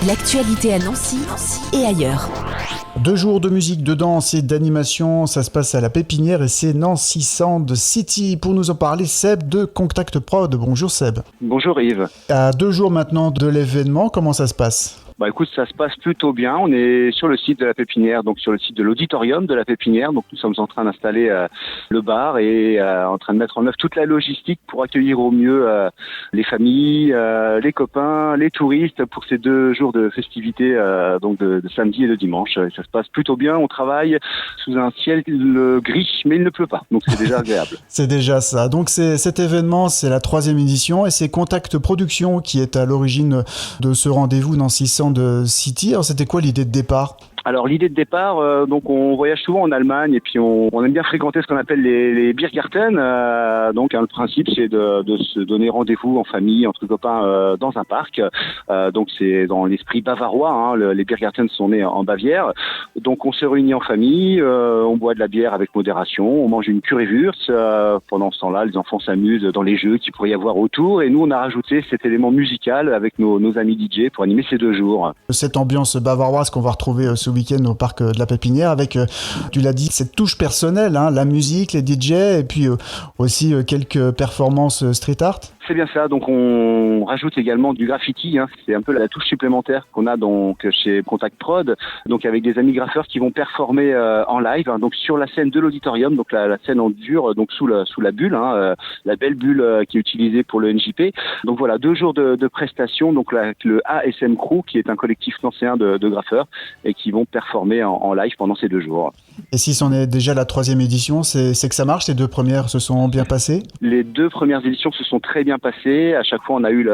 L'actualité à Nancy et ailleurs. 2 jours de musique, de danse et d'animation, ça se passe à la Pépinière et c'est Nancy Sound City. Pour nous en parler, Seb de Contact Prod. Bonjour Seb. Bonjour Yves. À 2 jours maintenant de l'événement, comment ça se passe ? Écoute, ça se passe plutôt bien. On est sur le site de la Pépinière, donc sur le site de l'auditorium de la Pépinière. Donc nous sommes en train d'installer le bar et en train de mettre en œuvre toute la logistique pour accueillir au mieux les familles, les copains, les touristes pour ces 2 jours de festivités, donc de samedi et de dimanche. Et ça se passe plutôt bien. On travaille sous un ciel gris, mais il ne pleut pas. Donc c'est déjà agréable. C'est déjà ça. Donc cet événement, c'est la 3e édition et c'est Contact Production qui est à l'origine de ce rendez-vous Nancy Sound City. Alors c'était quoi l'idée de départ ? Alors l'idée de départ, donc on voyage souvent en Allemagne et puis on aime bien fréquenter ce qu'on appelle les Biergärten. Donc le principe c'est de se donner rendez-vous en famille, entre copains dans un parc. Donc c'est dans l'esprit bavarois. Les Biergärten sont nés en Bavière. Donc on se réunit en famille, on boit de la bière avec modération, on mange une currywurst. Pendant ce temps-là, les enfants s'amusent dans les jeux qu'il pourrait y avoir autour. Et nous on a rajouté cet élément musical avec nos amis DJ pour animer ces 2 jours. Cette ambiance bavaroise qu'on va retrouver ce week-end au parc de la Pépinière avec, tu l'as dit, cette touche personnelle, la musique, les DJ et puis aussi quelques performances street art. C'est bien ça, donc on rajoute également du graffiti, c'est un peu la touche supplémentaire qu'on a donc chez Contact Prod, donc avec des amis graffeurs qui vont performer en live, donc sur la scène de l'auditorium, donc la scène en dur, donc sous la bulle, la belle bulle qui est utilisée pour le NJP. Donc voilà, 2 jours de prestations, donc le ASM Crew qui est un collectif nancéen de graffeurs et qui vont performer en live pendant ces 2 jours. Et si c'en est déjà la 3e édition, c'est que ça marche, ces 2 premières se sont bien passées ? Les 2 premières éditions se sont très bien passées. À chaque fois, on a eu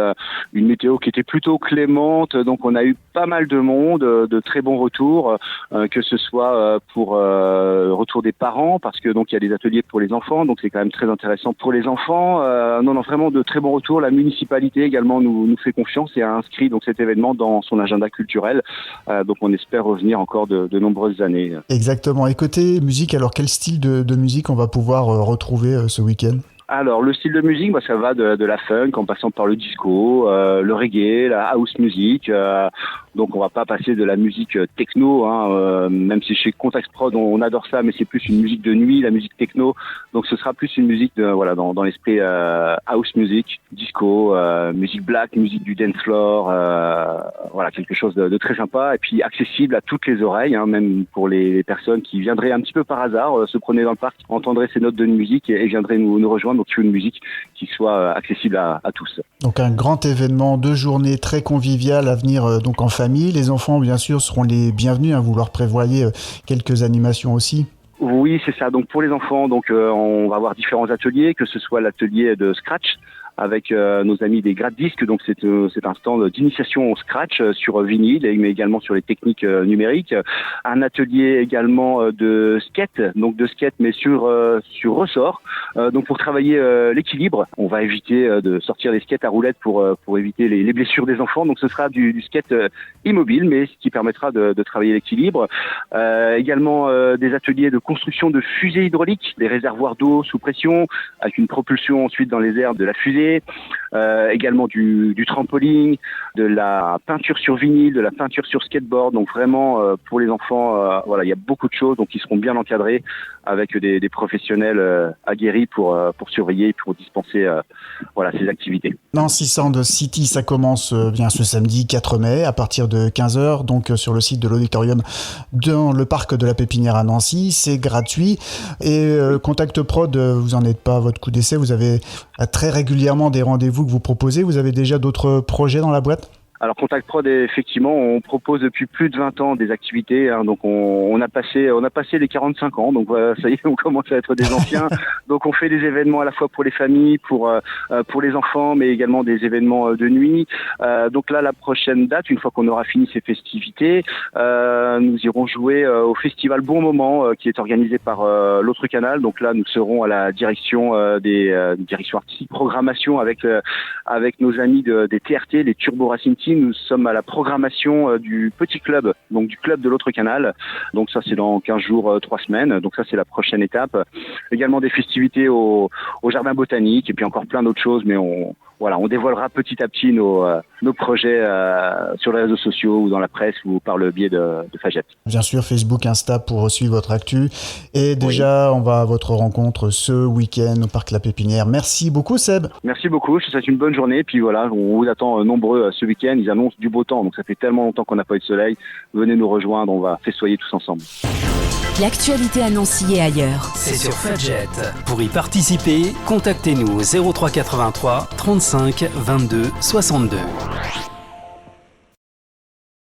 une météo qui était plutôt clémente, donc on a eu pas mal de monde, de très bons retours, que ce soit pour retour des parents, parce que donc il y a des ateliers pour les enfants, donc c'est quand même très intéressant pour les enfants. Non, vraiment de très bons retours. La municipalité également nous fait confiance et a inscrit donc cet événement dans son agenda culturel. Donc on espère revenir encore de nombreuses années. Exactement. Et côté musique, alors quel style de musique on va pouvoir retrouver ce week-end ? Alors, le style de musique, ça va de la funk en passant par le disco, le reggae, la house music. Donc, on va pas passer de la musique techno, même si chez Contact Prod, on adore ça, mais c'est plus une musique de nuit, la musique techno. Donc, ce sera plus une musique dans l'esprit house music, disco, musique black, musique du dance floor, quelque chose de très sympa et puis accessible à toutes les oreilles, même pour les personnes qui viendraient un petit peu par hasard, se promener dans le parc, entendraient ces notes de musique et viendraient nous rejoindre. Donc, une musique qui soit accessible à tous. Donc, un grand événement, 2 journées très conviviales à venir donc en famille. Les enfants, bien sûr, seront les bienvenus. Vous leur prévoyez quelques animations aussi. Oui, c'est ça. Donc, pour les enfants, on va avoir différents ateliers, que ce soit l'atelier de Scratch, avec nos amis des Gratte-Disques, donc c'est un stand d'initiation au scratch sur vinyle, mais également sur les techniques numériques. Un atelier également de skate, mais sur ressort, donc pour travailler l'équilibre. On va éviter de sortir les skates à roulettes pour éviter les blessures des enfants. Donc ce sera du skate immobile, mais ce qui permettra de travailler l'équilibre. Également des ateliers de construction de fusées hydrauliques, des réservoirs d'eau sous pression, avec une propulsion ensuite dans les airs de la fusée. Également du trampoline, de la peinture sur vinyle, de la peinture sur skateboard. Donc vraiment pour les enfants, il y a beaucoup de choses donc qui seront bien encadrées avec des professionnels aguerris pour surveiller et pour dispenser ces activités. Nancy Sound City, ça commence bien ce samedi 4 mai à partir de 15h, donc sur le site de l'auditorium dans le parc de la Pépinière à Nancy. C'est gratuit et Contact Prod, vous n'en êtes pas à votre coup d'essai, vous avez très régulièrement des rendez-vous que vous proposez. Vous avez déjà d'autres projets dans la boîte ? Alors Contact Prod, effectivement, on propose depuis plus de 20 ans des activités. Donc on a passé les 45 ans. Donc voilà, ça y est, on commence à être des anciens. Donc on fait des événements à la fois pour les familles, pour les enfants, mais également des événements de nuit. Donc là, la prochaine date, une fois qu'on aura fini ces festivités, nous irons jouer au festival Bon Moment, qui est organisé par l'autre canal. Donc là, nous serons à la direction des directions artistiques, programmation avec nos amis des TRT, les Turbo Racing Team. Nous sommes à la programmation du petit club, donc du club de l'autre canal. Donc ça, c'est dans 15 jours, 3 semaines. Donc ça, c'est la prochaine étape. Également des festivités au jardin botanique et puis encore plein d'autres choses, mais on voilà, on dévoilera petit à petit nos projets sur les réseaux sociaux ou dans la presse ou par le biais de Fagette. Bien sûr, Facebook, Insta pour suivre votre actu. Et déjà, on va à votre rencontre ce week-end au Parc La Pépinière. Merci beaucoup, Seb. Merci beaucoup, je vous souhaite une bonne journée. Puis voilà, on vous attend nombreux ce week-end. Ils annoncent du beau temps, donc ça fait tellement longtemps qu'on n'a pas eu de soleil. Venez nous rejoindre, on va festoyer tous ensemble. L'actualité à Nancy et ailleurs. C'est sur Fagette. Pour y participer, contactez-nous au 03 83 35 22 62.